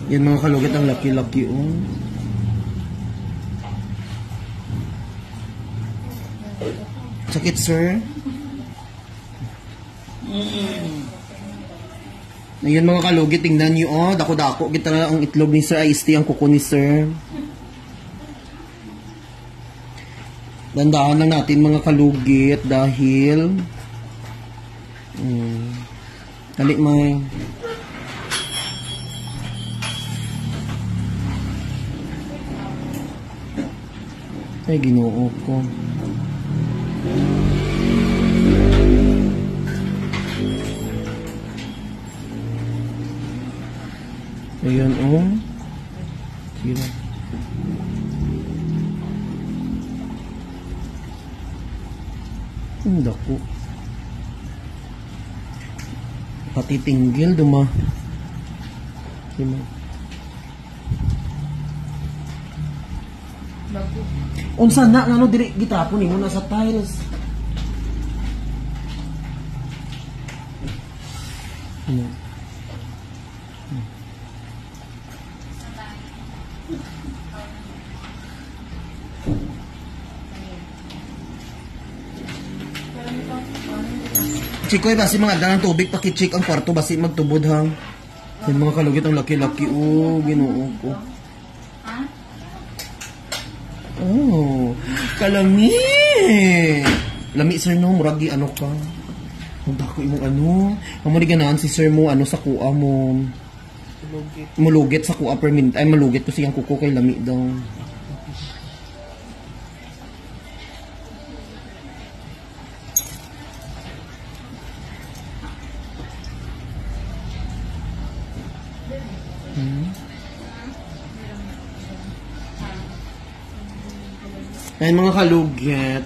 Yan mga kalugit ang laki-laki oh. Sakit sir. Ayan mga kalugit, tingnan nyo oh. Dako-dako kita na ang itlog ni sir. Ay isti ang kuko ni sir. Dandahan lang natin mga kalugit dahil dali may ay ginoo ko. Ayan oh. Sira. Hindi ko. Pati tinggil duma. Unsa na ano diri gitapon nimo na sa tiles. Chikoy basi mga danang tubig paki-check ang kwarto basi magtubod hang. Yung mga kalugit ang laki-laki oh, ginoo ko. Oh, kalami. Lami sir no, muragi ano ka. Magdako imong ano. Amo di ganahan si sir mo ano sa kuha mo. Mulugit sa kuha per minute. Ay malugit ko siyang kuko kay lami daw. Ayan mga kalugit.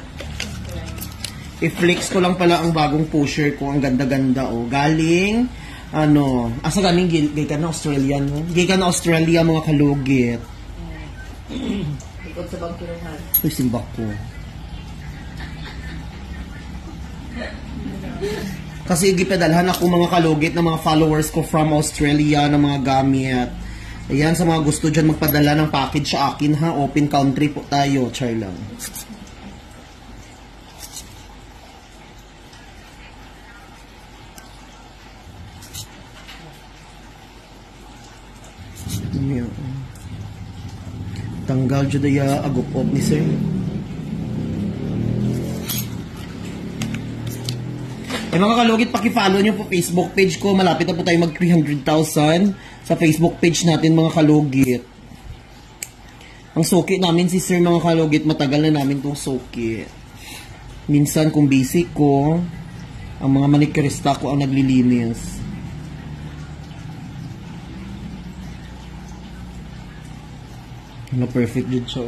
I-flex ko lang pala ang bagong pusher ko. Ang ganda-ganda oh. Galing, ano, asa galing gay ka na Australian mo? Gay ka na Australia mga kalugit. Ikot sa bangkiruhan. Uy, simbak ko. Kasi igipadalhan ako mga kalugit ng mga followers ko from Australia ng mga gamit. Ayan, sa mga gusto dyan magpadala ng package sa akin ha. Open country po tayo. Char lang. Tanggal dyan daya agop-op ni sir. Eh mga kalugit, paki-follow nyo po Facebook page ko. Malapit na po tayo mag 300,000 sa Facebook page natin mga kalugit. Ang suki namin si sir mga kalugit, matagal na namin itong suki. Minsan kung busy ko, ang mga manikirista ko ang naglilinis. Ano perfect dyan siya.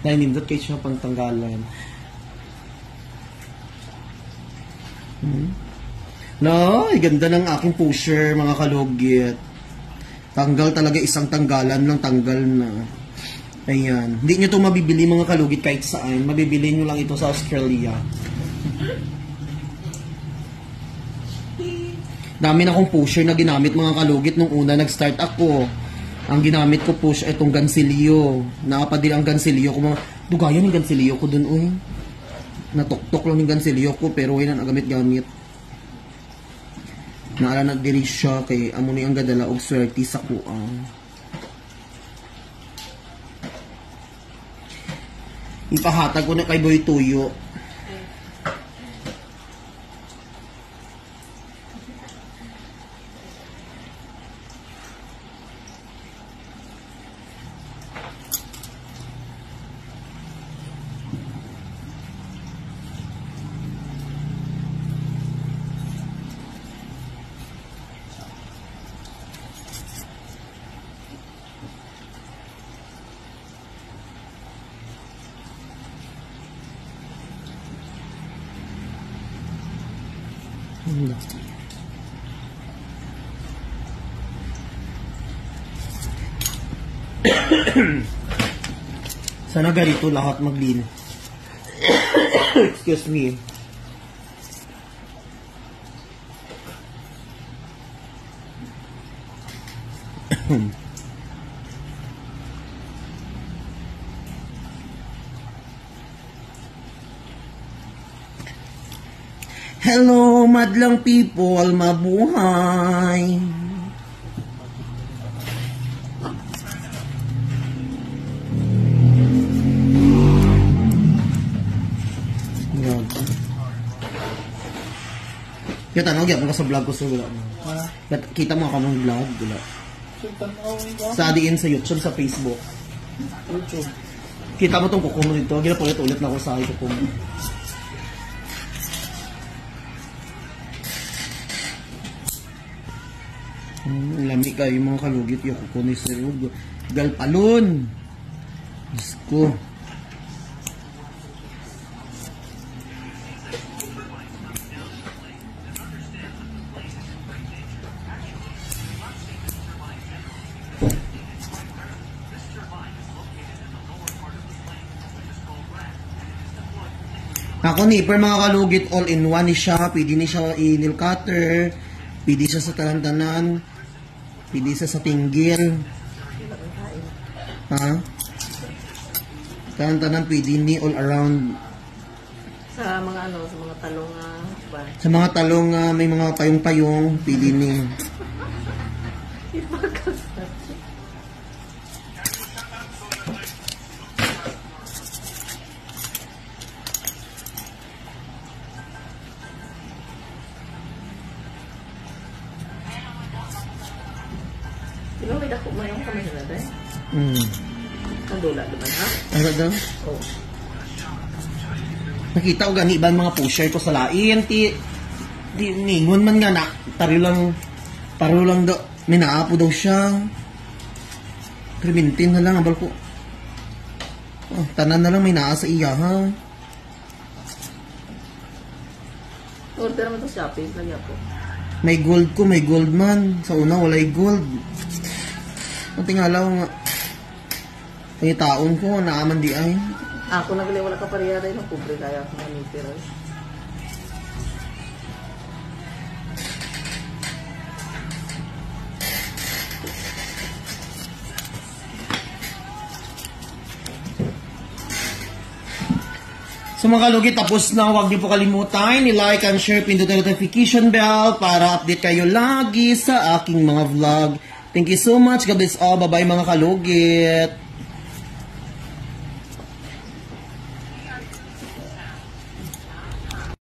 Nainindot kayo siya pang tanggalan. No, ganda ng aking pusher mga kalugit. Tanggal talaga, isang tanggalan lang, tanggal na. Ayan. Hindi nyo ito mabibili mga kalugit kahit saan. Mabibili nyo lang ito sa Australia. Dami na akong pusher na ginamit mga kalugit nung una nag-start ako. Ang ginamit ko push itong gansilyo. Nakapadil ang gansilyo ko. Dugayan yung gansilyo ko dun, uy. Natuktok lang yung gansilyo ko pero yun ang nagamit-gamit. Naala na diri siya kay amo ni ang gadala og swerte sa kuang. Ipahatag ko na kay Boy Tuyo. Sana ganito lahat maglinis. Excuse me. Hello, madlang people, mabuhay. Kaya tanong, gyapon ka sa vlog ko sa wala mo. Kita mo ako mong vlog, wala. Sa diin sa YouTube, sa Facebook. YouTube. Kita mo tong kuko mo dito, ginapulit-ulit na ako sa kuko mo. Lami kayo mga kalugit yung kuko ni Sir Hugo. Galpalon! Diyos ko. Ako ni per mga kalugit all in one ni siya, pwede ni siya i-nail cutter, pwede siya sa tanan-tanan, pwede siya sa tinggil. Ha? Tanan-tanan pwede ni all around. Sa mga ano, sa mga talong ba? Sa mga talong may mga payong-payong, pwede ni. Di ba may dako mo yung kamay na dahil? Ang dula naman ha? Ano daw? Oo. Nakita ko gani ba mga pusher ko sa lain, di ningon man nga na, paro lang daw, may naapo daw siya. Krimintin na lang, abal ko. Oh, tanan na lang may naa sa iya, ha? Order naman ito Shopee, lagi ako. May gold ko, may gold man. Sa una, walay gold. Ang tingalaw nga. May taon ko, naaman di ay. Ako nagali wala ka pariya rin, kubre kaya ako manipira. So mga kalugit, tapos na. Huwag niyo po kalimutan, i-like and share, pindutin ang notification bell para update kayo lagi sa aking mga vlog. Thank you so much. God bless all. Bye-bye mga kalugit.